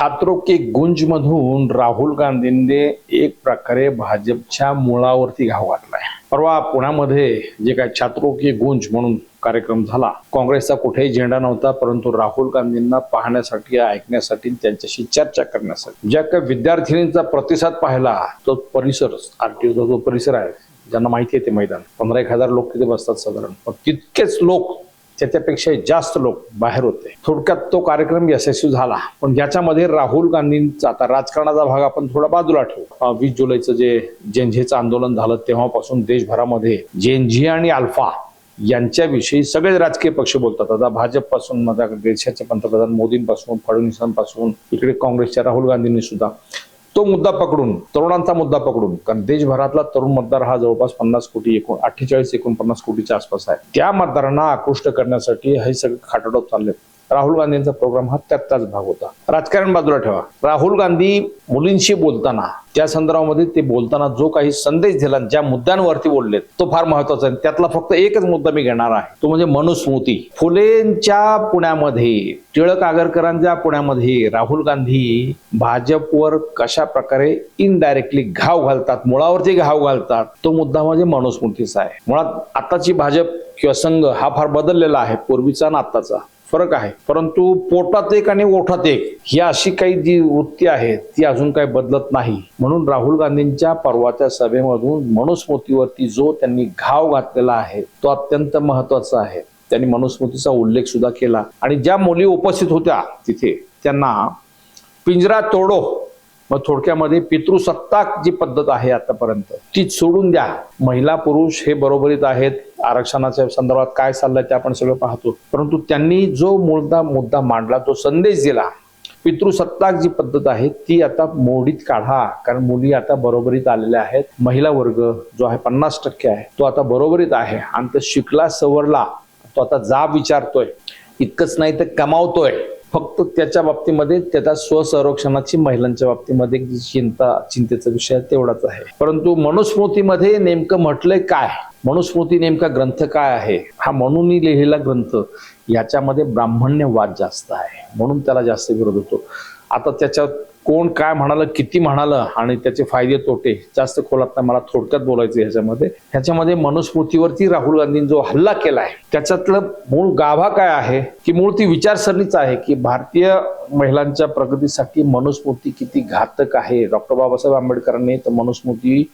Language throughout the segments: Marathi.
छात्रों के गुंज मधून राहुल गांधींनी एक प्रकारे भाजपच्या मुळावरती घाव घातलाय। परवा पुण्यामध्ये जे काय छात्रों के गुंज म्हणून कार्यक्रम झाला, काँग्रेसचा कुठेही झेंडा नव्हता, परंतु राहुल गांधींना पाहण्यासाठी, ऐकण्यासाठी, त्यांच्याशी चर्चा करण्यासाठी ज्या काही विद्यार्थिनींचा प्रतिसाद पाहिला, तो परिसर आरटीओचा जो परिसर आहे, ज्यांना माहिती आहे ते मैदान 15,000 लोक तिथे बसतात साधारण, पण तितकेच लोक, त्याच्यापेक्षा जास्त लोक बाहेर होते। थोडक्यात तो कार्यक्रम यशस्वी झाला। पण याच्यामध्ये राहुल गांधींचा आता राजकारणाचा भाग आपण थोडा बाजूला ठेवू। 20 जुलैचं जे जेनझीचं आंदोलन झालं तेव्हापासून देशभरामध्ये जेनझी आणि अल्फा यांच्याविषयी सगळे राजकीय पक्ष बोलतात। आता भाजपपासून, माझ्या देशाचे पंतप्रधान मोदींपासून, फडणवीसांपासून, इकडे काँग्रेसच्या राहुल गांधींनी सुद्धा तो मुद्दा पकडून, तरुणांचा मुद्दा पकडून, कारण देशभरातला तरुण मतदार हा जवळपास 50 कोटी, 48-49 कोटीच्या आसपास आहे, त्या मतदारांना आकृष्ट करण्यासाठी हे सगळे खाटाडोप चालले। राहुल गांधींचा प्रोग्राम हा त्याचाच भाग होता। राजकारण बाजूला ठेवा, राहुल गांधी मुलींशी बोलताना, त्या संदर्भामध्ये ते बोलताना जो काही संदेश दिला, ज्या मुद्द्यांवरती बोलले, तो फार महत्वाचा आहे। त्यातला फक्त एकच मुद्दा मी घेणार आहे, तो म्हणजे मनुस्मृती। फुलेंच्या पुण्यामध्ये, टिळक आगरकरांच्या पुण्यामध्ये राहुल गांधी भाजपवर कशा प्रकारे इनडायरेक्टली घाव घालतात, मुळावरती घाव घालतात, तो मुद्दा म्हणजे मनुस्मृतीचा आहे। मुळात आताची भाजप किंवा संघ हा फार बदललेला आहे, पूर्वीचा आणि आताचा फरक आहे, परंतु पोटात एक आणि ओठात एक ही अशी काही जी वृत्ती आहे ती अजून काही बदलत नाही। म्हणून राहुल गांधींच्या परवाच्या सभेमधून मनुस्मृतीवरती जो त्यांनी घाव घातलेला आहे तो अत्यंत महत्वाचा आहे। त्यांनी मनुस्मृतीचा उल्लेख सुद्धा केला आणि ज्या मुली उपस्थित होत्या तिथे त्यांना पिंजरा तोडो, मग थोडक्यामध्ये पितृसत्ताक जी पद्धत आहे आतापर्यंत ती सोडून द्या, महिला पुरुष हे बरोबरीत आहेत, आरक्षणाच्या संदर्भात काय चाललंय ते आपण सगळं पाहतो, परंतु त्यांनी जो मुद्दा मांडला, तो संदेश दिला, पितृसत्ताक जी पद्धत आहे ती आता मोडीत काढा, कारण मुली आता बरोबरीत आलेल्या आहेत। महिला वर्ग जो आहे 50% आहे तो आता बरोबरीत आहे आणि तो शिकला सवरला, तो आता जाब विचारतोय, इतकंच नाही तर कमावतोय। फक्त त्याच्या बाबतीमध्ये त्याच्या स्वसंरक्षणाची महिलांच्या बाबतीमध्ये चिंतेचा विषय तेवढाच आहे। परंतु मनुस्मृतीमध्ये नेमकं म्हटलंय काय, मनुस्मृती नेमका ग्रंथ काय आहे, हा म्हणून लिहिलेला ग्रंथ, याच्यामध्ये ब्राह्मण्यवाद जास्त आहे, म्हणून त्याला जास्त विरोध होतो। आता त्याच्यात कोण काय म्हणालं, किती म्हणालं आणि त्याचे फायदे तोटे जास्त खोलात नाही, मला थोडक्यात बोलायचं ह्याच्यामध्ये मनुस्मृतीवरती राहुल गांधींनी जो हल्ला केलाय त्याच्यातलं मूळ गाभा काय आहे, की मूळ ती विचारसरणीच आहे की भारतीय महिलांच्या प्रगतीसाठी मनुस्मृती किती घातक आहे। डॉक्टर बाबासाहेब आंबेडकरांनी तर मनुस्मृती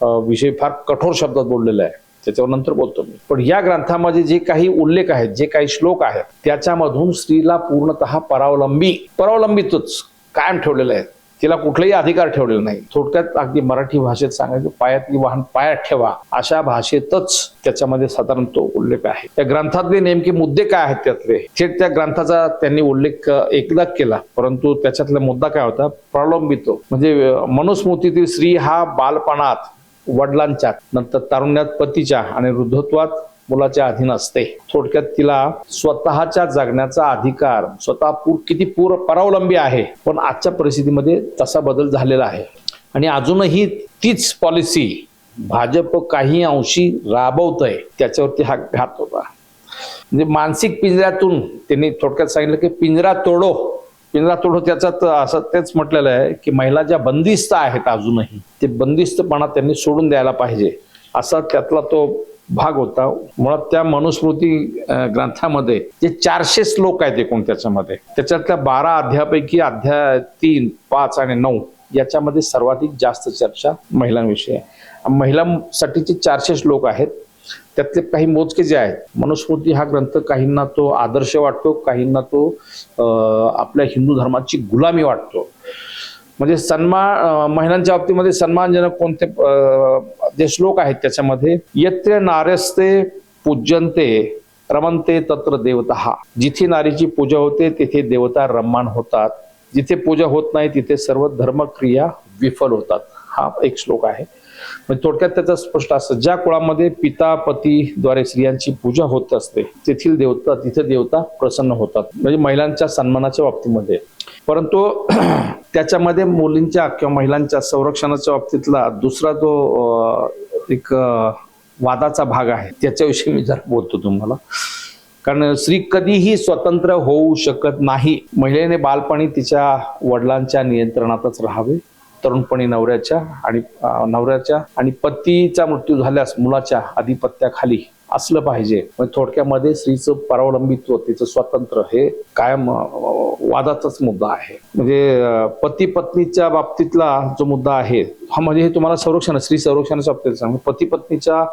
विषयी फार कठोर शब्दात बोललेलं आहे, त्याच्यावर नंतर बोलतो मी। पण या ग्रंथामध्ये जे काही उल्लेख आहेत, जे काही श्लोक आहेत, त्याच्यामधून स्त्रीला पूर्णतः परावलंबितच कायम ठेवलेलं आहे, तिला कुठलाही अधिकार ठेवलेला नाही। थोडक्यात अगदी मराठी भाषेत सांगायचं, पायातली वाहन पायात ठेवा, अशा भाषेतच त्याच्यामध्ये साधारण तो उल्लेख आहे। त्या ग्रंथातले नेमके मुद्दे काय आहेत त्यातले, थेट त्या ग्रंथाचा त्यांनी उल्लेख एकदा केला, परंतु त्याच्यातला मुद्दा काय होता, प्रलंबितो म्हणजे मनुस्मृतीतील स्त्री हा बालपणात वडिलांच्या, नंतर तारुण्यात पतीच्या आणि वृद्धत्वात मुलाच्या अधीन असते। थोडक्यात तिला स्वतःच्या जगण्याचा अधिकार, किती परावलंबी आहे, पण आजच्या परिस्थितीमध्ये तसा बदल झालेला आहे आणि अजूनही तीच पॉलिसी भाजप काही अंशी राबवतंय, त्याच्यावरती हा घात होता। म्हणजे मानसिक पिंजऱ्यातून त्यांनी थोडक्यात सांगितलं की पिंजरा तोडो, त्याच्यात असं तेच म्हटलेलं आहे की महिला ज्या बंदिस्त आहेत अजूनही, ते बंदिस्तपणा त्यांनी सोडून द्यायला पाहिजे, असा त्यातला तो भाग होता। मुळात त्या मनुस्मृती ग्रंथामध्ये जे 400 श्लोक आहेत एकूण त्याच्यामध्ये, त्याच्यातल्या 12 अध्यायापैकी अध्याय 3, 5 आणि 9 याच्यामध्ये सर्वाधिक जास्त चर्चा महिलांविषयी आहे। महिलांसाठीचे 400 श्लोक आहेत, त्यातले काही मोजके जे आहेत। मनुस्मृती हा ग्रंथ काहींना तो आदर्श वाटतो, काहींना तो आपल्या हिंदू धर्माची गुलामी वाटतो। म्हणजे महिलांच्या बाबतीमध्ये सन्मानजनक कोणते जे श्लोक आहेत त्याच्यामध्ये, यत्र नार्यस्ते पूज्यन्ते रमन्ते तत्र देवता, जिथे नारीची पूजा होते तिथे देवता रममाण होतात, जिथे पूजा होत नाही तिथे सर्व धर्मक्रिया विफल होतात, हा एक श्लोक आहे। म्हणजे थोडक्यात त्याचं स्पष्ट असं, ज्या कुळामध्ये पिता पतीद्वारे स्त्रियांची पूजा होत असते तिथे देवता प्रसन्न होतात, म्हणजे महिलांच्या सन्मानाच्या बाबतीमध्ये। परंतु त्याच्यामध्ये मुलींच्या किंवा महिलांच्या संरक्षणाच्या बाबतीतला दुसरा जो एक वादाचा भाग आहे, त्याच्याविषयी मी जरा बोलतो तुम्हाला। कारण स्त्री कधीही स्वतंत्र होऊ शकत नाही. महिलेने बालपणी तिच्या वडिलांच्या नियंत्रणातच राहावे. तरुणपणी नवऱ्याच्या आणि पतीचा मृत्यू झाल्यास मुलाच्या आधिपत्याखाली असलं पाहिजे. म्हणजे थोडक्यामध्ये स्त्रीचं परावलंबित्व, तिचं स्वातंत्र्य हे कायम वादाचाच मुद्दा आहे. म्हणजे पती पत्नीच्या बाबतीतला जो मुद्दा आहे हा म्हणजे हे तुम्हाला स्त्री संरक्षणाच्या बाबतीत सांगतो. पती पत्नीच्या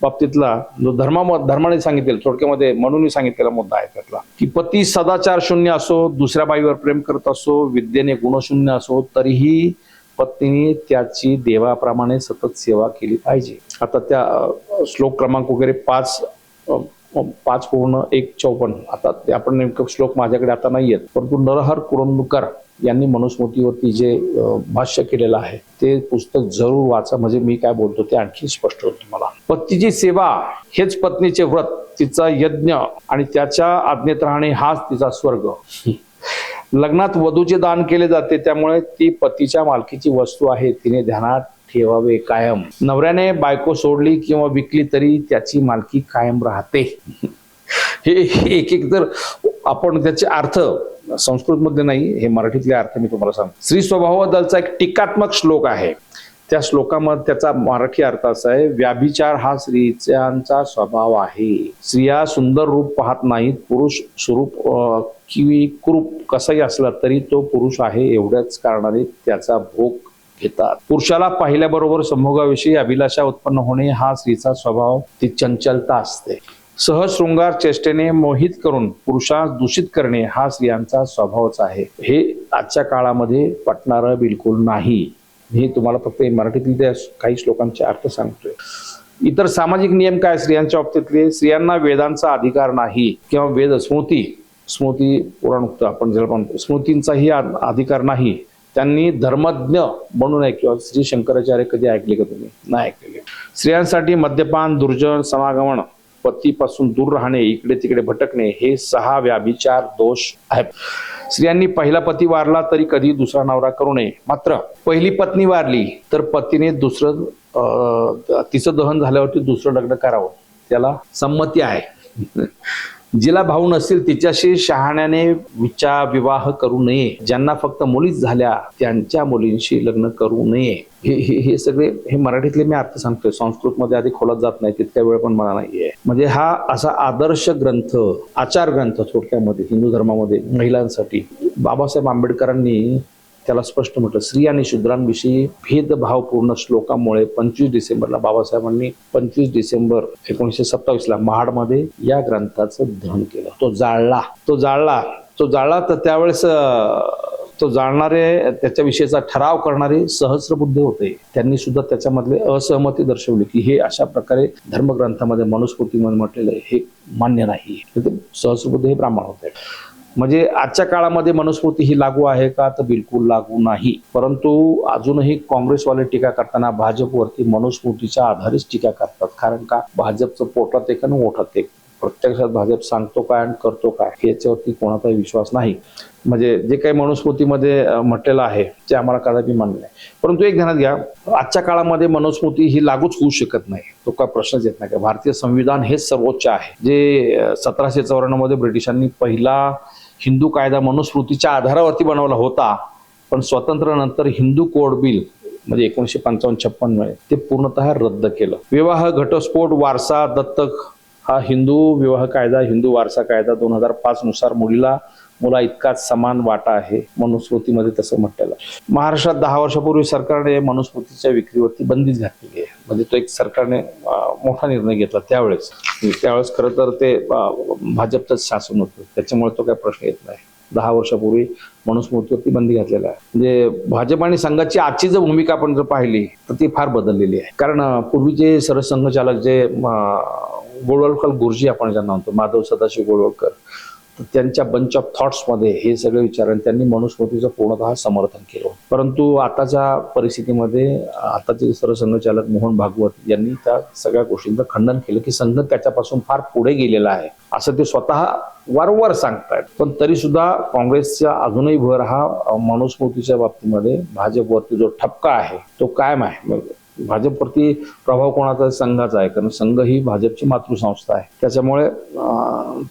बाबतीतला जो धर्माने सांगितलेला, थोडक्यामध्ये म्हणून सांगितलेला मुद्दा आहे त्यातला, की पती सदाचार शून्य असो, दुसऱ्या बाईवर प्रेम करत असो, विद्येने गुणशून्य असो, तरीही पत्नीने त्याची देवाप्रमाणे सतत सेवा केली पाहिजे. आता त्या श्लोक क्रमांक वगैरे 5:1:54 आता ते आपण नेमकं श्लोक माझ्याकडे आता नाही आहेत, परंतु नरहर कुरुंदकर यांनी मनुस्मृतीवरती जे भाष्य केलेलं आहे ते पुस्तक जरूर वाचा. म्हणजे मी काय बोलतो ते आणखी स्पष्ट होतं तुम्हाला. पतीची सेवा हेच पत्नीचे व्रत, तिचा यज्ञ आणि त्याच्या आज्ञेत राहणे हाच तिचा स्वर्ग. लग्नात वधूचे दान केले जाते, त्यामुळे ती पतीच्या मालकीची वस्तू आहे, तिने ध्यानात ठेवावे कायम. नवऱ्याने बायको सोडली किंवा विकली तरी त्याची मालकी कायम राहते. हे एक तर आपण त्याचे अर्थ संस्कृत मध्ये नाही, हे मराठीतले अर्थ मी तुम्हाला सांगतो. स्त्री स्वभावाबद्दलचा एक टीकात्मक श्लोक आहे. त्या श्लोकामध्ये त्याचा मराठी अर्थ असा आहे, व्याभिचार हा स्त्रियांचा स्वभाव आहे. स्त्रिया सुंदर रूप पाहत नाहीत, पुरुष स्वरूप किंवा कुरूप कसाही असला तरी तो पुरुष आहे एवढ्याच कारणाने त्याचा भोग घेतात. पुरुषाला पाहिल्याबरोबर संभोगाविषयी अभिलाषा उत्पन्न होणे हा स्त्रीचा स्वभाव, ती चंचलता असते. सहज शृंगार चेष्टेने मोहित करून पुरुषास दूषित करणे हा स्त्रियांचा स्वभावच आहे. हे आजच्या काळामध्ये पटणारं बिलकुल नाही. मी तुम्हाला फक्त मराठीतील त्या काही श्लोकांचे अर्थ सांगतोय. इतर सामाजिक नियम काय स्त्रियांच्या बाबतीतले? स्त्रियांना वेदांचा अधिकार नाही किंवा वेद स्मृती पुराणोक्त आपण ज्याला म्हणतो स्मृतींचाही अधिकार नाही. त्यांनी धर्मज्ञ बनू नये. किंवा श्री शंकराचार्य कधी ऐकले का तुम्ही? नाही ऐकलेले. स्त्रियांसाठी मद्यपान, दुर्जन समागमन, पतीपासून दूर राहणे, इकडे तिकडे भटकणे हे 6 व्याभिचार दोष आहेत. स्त्रियांनी पहिला पती वारला तरी कधी दुसरा नवरा करू नये. मात्र पहिली पत्नी वारली तर पतीने तिचं दहन झाल्यावरती दुसरं लग्न करावं, त्याला संमती आहे. जिला भाऊ नसतील तिच्याशी शहाण्याने विवाह करू नये. ज्यांना फक्त मुलीच झाल्या त्यांच्या मुलींशी लग्न करू नये. हे सगळे हे मराठीतले मी अर्थ सांगतोय. संस्कृत मध्ये आधी खोलात जात नाही, तितक्या वेळ पण मला नाहीये. म्हणजे हा असा आदर्श ग्रंथ, आचार ग्रंथ थोडक्यामध्ये हिंदू धर्मामध्ये महिलांसाठी बाबासाहेब आंबेडकरांनी त्याला स्पष्ट म्हटलं. स्त्री आणि शूद्रांविषयी भेदभावपूर्ण श्लोकामुळे 25 डिसेंबरला बाबासाहेबांनी 25 डिसेंबर 1927ला महाडमध्ये या ग्रंथाचं दहन केलं. तो जाळला तर त्यावेळेस तो जाणणारे त्याच्याविषयीचा ठराव करणारे सहस्रबुद्धे होते. त्यांनी सुद्धा त्याच्यामधले असहमती दर्शवली की हे अशा प्रकारे धर्मग्रंथामध्ये मनुस्मृतीमध्ये म्हटलेलं आहे हे मान्य नाही. सहस्रबुद्धे हे ब्राह्मण होते. म्हणजे आजच्या काळामध्ये मनुस्मृती ही लागू आहे का? तर बिलकुल लागू नाही. परंतु अजूनही काँग्रेसवाले टीका करताना भाजपवरती मनुस्मृतीच्या आधारेच टीका करतात. कारण का? भाजपचं पोटात एक आणि ओठात एक. प्रत्यक्षात भाजप सांगतो काय आणि करतो काय याच्यावरती कोणाचाही विश्वास नाही. म्हणजे जे काही मनुस्मृतीमध्ये म्हटलेलं आहे ते आम्हाला कदापि मान्य नाही. परंतु एक ध्यानात घ्या, आजच्या काळामध्ये मनुस्मृती ही लागूच होऊ शकत नाही. तो काय प्रश्नच येत नाही का? भारतीय संविधान हेच सर्वोच्च आहे. जे 1794 मध्ये ब्रिटिशांनी पहिला हिंदू कायदा मनुस्मृतीच्या आधारावरती बनवला होता, पण स्वातंत्र्यानंतर हिंदू कोड बिल म्हणजे 1955-56 मध्ये ते पूर्णतः रद्द केलं. विवाह, घटस्फोट, वारसा, दत्तक हा हिंदू विवाह कायदा, हिंदू वारसा कायदा 2005 नुसार मुला इतकाच समान वाटा आहे. मनुस्मृतीमध्ये तसं म्हटलेलं. महाराष्ट्रात 10 वर्षापूर्वी सरकारने मनुस्मृतीच्या विक्रीवरती बंदीच घातलेली आहे. म्हणजे तो एक सरकारने मोठा निर्णय घेतला त्यावेळेस खरं तर ते भाजपचंच शासन होतं, त्याच्यामुळे तो काही प्रश्न येत नाही. 10 वर्षापूर्वी मनुस्मृतीवरती बंदी घातलेला आहे. म्हणजे भाजप आणि संघाची आजची जर भूमिका आपण जर पाहिली तर ती फार बदललेली आहे. कारण पूर्वीचे सरसंघचालक जे गोळवलकर गुरुजी आपण ज्यांना म्हणतो, माधव सदाशिव गोळवलकर, त्यांच्या बंच ऑफ थॉट्स मध्ये हे सगळे विचार त्यांनी मनुस्मृतीचं पूर्णतः समर्थन केलं. परंतु आताच्या परिस्थितीमध्ये आताचे सरसंघचालक मोहन भागवत यांनी त्या सगळ्या गोष्टींचं खंडन केलं की संघ त्याच्यापासून फार पुढे गेलेला आहे असं ते स्वतः वारंवार सांगतायत. पण तरी सुद्धा काँग्रेसचा अजूनही भर हा मनुस्मृतीच्या बाबतीमध्ये भाजपवरती जो ठपका आहे तो कायम आहे. भाजपवरती प्रभाव कोणाचा संघाचा आहे, कारण संघ ही भाजपची मातृसंस्था आहे. त्याच्यामुळे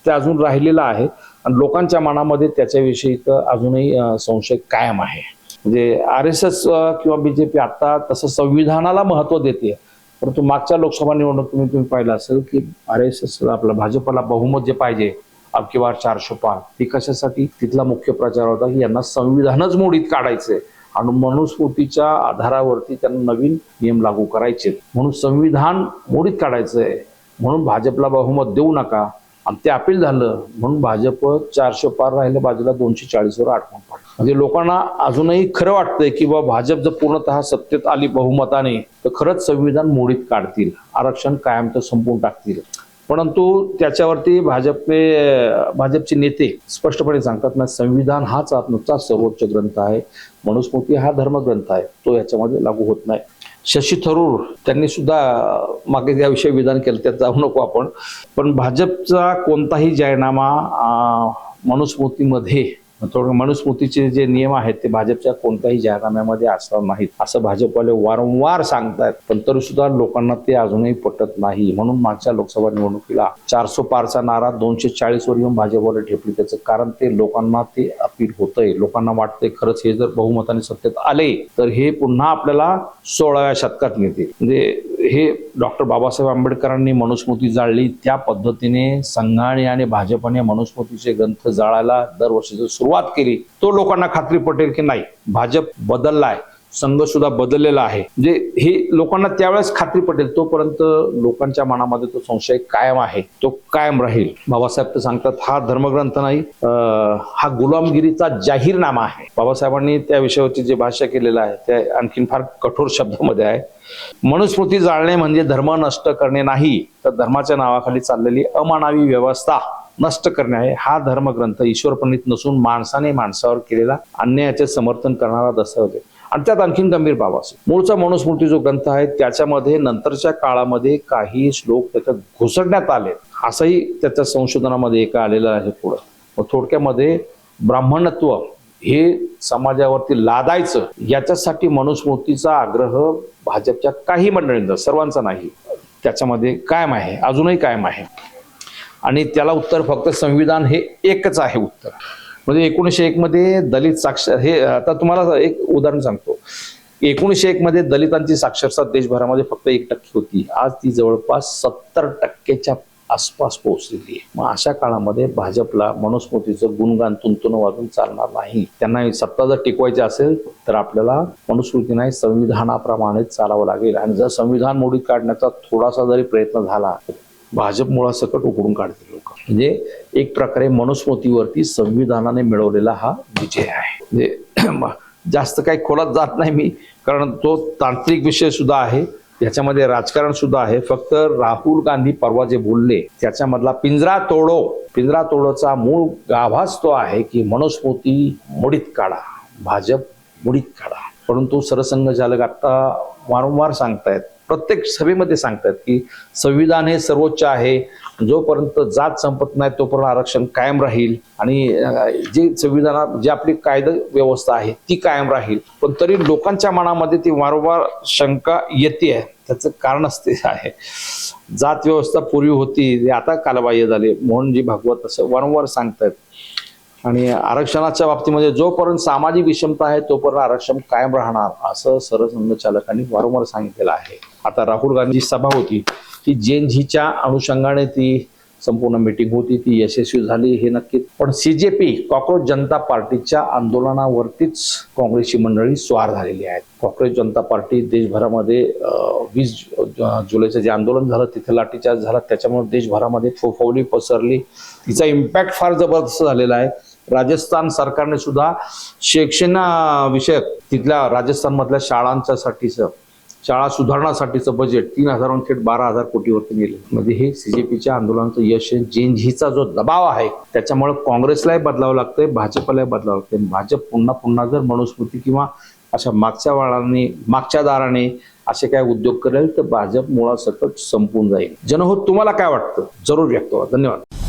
ते अजून राहिलेलं आहे आणि लोकांच्या मनामध्ये त्याच्याविषयी तर अजूनही संशय कायम आहे. म्हणजे RSS किंवा BJP आता तसं संविधानाला महत्व देते, परंतु मागच्या लोकसभा निवडणुकीमध्ये तुम्ही पाहिलं असेल की RSS आपला भाजपला बहुमत जे पाहिजे अब की बार 400 पार, ती कशासाठी? तिथला मुख्य प्रचार होता की यांना संविधानच मोडीत काढायचंय आणि मनुस्मृतीच्या आधारावरती त्यांना नवीन नियम लागू करायचे, म्हणून संविधान मोडीत काढायचंय, म्हणून भाजपला बहुमत देऊ नका. आणि ते अपील झालं म्हणून भाजप 400 पार राहिले, बाजूला 240 वर आटपून पडलं. म्हणजे लोकांना अजूनही खरं वाटतंय की बाबा भाजप जर पूर्णतः सत्तेत आली बहुमताने तर खरंच संविधान मोडीत काढतील, आरक्षण कायम तर संपवून टाकतील. परंतु त्याच्यावरती भाजपचे नेते स्पष्टपणे सांगतात ना, संविधान हाच आत्मचा सर्वोच्च ग्रंथ आहे, मनुस्मृती हा धर्मग्रंथ आहे, तो याच्यामध्ये लागू होत नाही. शशी थरूर त्यांनी सुद्धा मागे याविषयी विधान केलं, त्यात जाऊ नको आपण. पण भाजपचा कोणताही जाहीरनामा मनुस्मृतीमध्ये मनुस्मृतीचे जे नियम आहेत ते भाजपच्या कोणत्याही जाहीरनाम्यामध्ये असणार नाहीत असं भाजपवाले वारंवार सांगतायत, पण तरी सुद्धा लोकांना ते अजूनही पटत नाही. म्हणून मागच्या लोकसभा निवडणुकीला 400 पारचा नारा 240 वर येऊन भाजपवाले ठेपले. त्याचं कारण ते लोकांना ते अपील होतंय, लोकांना वाटतंय खरंच हे जर बहुमताने सत्तेत आले तर हे पुन्हा आपल्याला 16व्या शतकात नेते. म्हणजे हे डॉक्टर बाबासाहेब आंबेडकरांनी मनुस्मृती जाळली त्या पद्धतीने संघाने आणि भाजपने मनुस्मृतीचे ग्रंथ जाळायला दरवर्षीची सुरुवात केली, तो लोकांना खात्री पटेल की नाही भाजप बदललाय, संघ सुद्धा बदललेला आहे. म्हणजे हे लोकांना त्यावेळेस खात्री पटेल, तोपर्यंत लोकांच्या मनामध्ये तो संशय कायम आहे, तो कायम राहील. बाबासाहेब तर सांगतात हा धर्मग्रंथ नाही, हा गुलामगिरीचा जाहीरनामा आहे. बाबासाहेबांनी त्या विषयावरती जे भाष्य केलेलं आहे ते आणखीन फार कठोर शब्दामध्ये आहे. मनुस्मृती जाळणे म्हणजे धर्म नष्ट करणे नाही, तर धर्माच्या नावाखाली चाललेली अमानवी व्यवस्था नष्ट करणे आहे. हा धर्मग्रंथ ईश्वरप्रणीत नसून माणसाने माणसावर केलेला अन्यायाचे समर्थन करणारा दस्तऐवज आहे. आणि त्यात आणखीन गंभीर बाब असेल, मूळचा मनुस्मृती जो ग्रंथ आहे त्याच्यामध्ये नंतरच्या काळामध्ये काही श्लोक त्याच्यात घुसडण्यात आले, असंही त्याच्या संशोधनामध्ये एका आलेलं आहे पुढं. थोडक्यामध्ये ब्राह्मणत्व हे समाजावरती लादायचं याच्यासाठी मनुस्मृतीचा आग्रह भाजपच्या काही मंडळींचा, सर्वांचा नाही, त्याच्यामध्ये कायम आहे, अजूनही कायम आहे. आणि त्याला उत्तर फक्त संविधान हे एकच आहे उत्तर. म्हणजे 1901 मध्ये दलित साक्षर, हे आता तुम्हाला एक उदाहरण सांगतो, 1901 मध्ये दलितांची साक्षरता देशभरामध्ये फक्त 1% होती, आज ती जवळपास 70% आसपास पोहोचलेली आहे. मग अशा काळामध्ये भाजपला मनुस्मृतीचं गुणगान तुंतुन वाजून चालणार नाही. त्यांना सत्ता जर टिकवायची असेल तर आपल्याला मनुस्मृती नाही संविधानाप्रमाणे चालावं लागेल. आणि जर संविधान मोडीत काढण्याचा थोडासा जरी प्रयत्न झाला भाजप मुळासकट उकडून काढतील लोक. म्हणजे एक प्रकारे मनुस्मृतीवरती संविधानाने मिळवलेला हा विजय आहे. म्हणजे जास्त काही खोलात जात नाही मी, कारण तो तांत्रिक विषय सुद्धा आहे, त्याच्यामध्ये राजकारण सुद्धा आहे. फक्त राहुल गांधी परवा जे बोलले त्याच्यामधला पिंजरा तोडोचा मूळ गाभास तो आहे की मनुस्मृती मोडीत काढा, भाजप मोडीत काढा. परंतु सरसंघचालक आता वारंवार सांगतायत, प्रत्येक सभेमध्ये सांगतात की संविधान हे सर्वोच्च आहे, जोपर्यंत जात संपत नाही तोपर्यंत आरक्षण कायम राहील आणि जे संविधानात जे आपली कायदा व्यवस्था आहे ती कायम राहील. पण तरी लोकांच्या मनामध्ये ती वारंवार शंका येते, त्याचं कारणच ते आहे. जात व्यवस्था पूर्वी होती, आता कालबाह्य झाले, मोहनजी भागवत असं वारंवार सांगतात. आणि आरक्षणाच्या बाबतीमध्ये जोपर्यंत सामाजिक विषमता आहे तोपर्यंत आरक्षण कायम राहणार असं सरसंघचालकांनी वारंवार सांगितलेलं आहे. आता राहुल गांधी सभा होती ती जेएनझीच्या अनुषंगाने ती संपूर्ण मीटिंग होती, ती यशस्वी झाली हे नक्कीच. पण CJP कॉक्रोच जनता पार्टीच्या आंदोलनावरतीच काँग्रेसची मंडळी स्वार झालेली आहेत. कॉक्रोच जनता पार्टी देशभरामध्ये 20 जुलैचं जे आंदोलन झालं तिथे लाठीचार्ज झाला, त्याच्यामुळे देशभरामध्ये फोफावली पसरली, तिचा इम्पॅक्ट फार जबरदस्त झालेला आहे. राजस्थान सरकारने सुद्धा शैक्षणिक विषयक तिथल्या राजस्थानमधल्या शाळांच्यासाठीचं शाळा सुधारणासाठीचं बजेट 3,000 थेट 12,000 कोटीवरती नेले. म्हणजे हे CJPच्या आंदोलनाचं यश आहे. जेएनझीचा जो दबाव आहे त्याच्यामुळे काँग्रेसलाही बदलावं लागतंय, भाजपलाही बदलावं लागतंय. भाजप पुन्हा जर मनुस्मृती किंवा अशा मागच्या दाराने असे काय उद्योग करेल तर भाजप मुळासकट संपून जाईल. जनहो, तुम्हाला काय वाटतं जरूर व्यक्त व्हा. धन्यवाद.